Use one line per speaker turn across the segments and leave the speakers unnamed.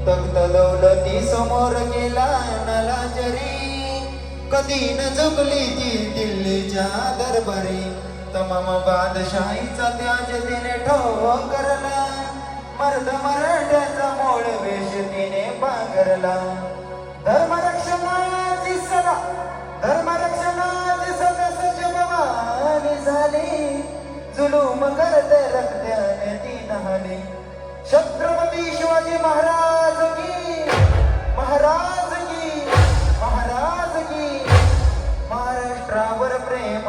तख्त दौलती समोर गेला नलाचरी, कधी न झुकली ती दिल्लीच्या दरबारी. तमाम बादशाहीचा त्याज तिने ठोकरला, मर्द मराठ्याचा मोळ वेश तिने पांघरला. धर्मरक्षणाची सदा सजबवानी झाली, जुलूम करते रक्त्याने ती नहाली. छत्रपती शिवाजी महाराज की, महाराज की, महाराज की. महाराष्ट्रावर प्रेम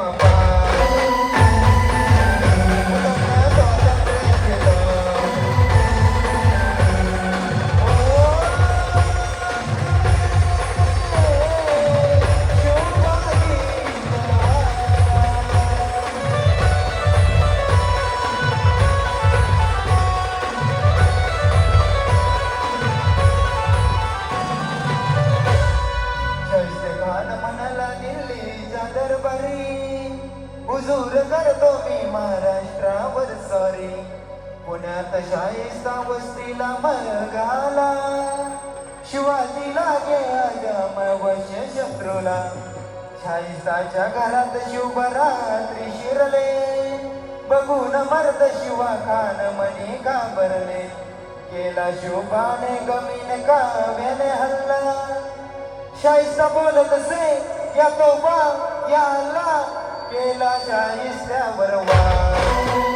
हुजूर करतो मी महाराष्ट्रावर सॉरी. पुण्यात शाहिस्ता वस्तीला मरगाला, शिवाजी लागे अजमवश्य शत्रूला. शाहिस्ताच्या घरात शिवरात्री शिरले, बघून मर्द शिवा खान मनी घाबरले. केला शिवबाने गमीन काव्याने हल्ला, शाहिस्ता बोलत से या तोबा या अल्लाह, केला शाहिस्त्यावर वार.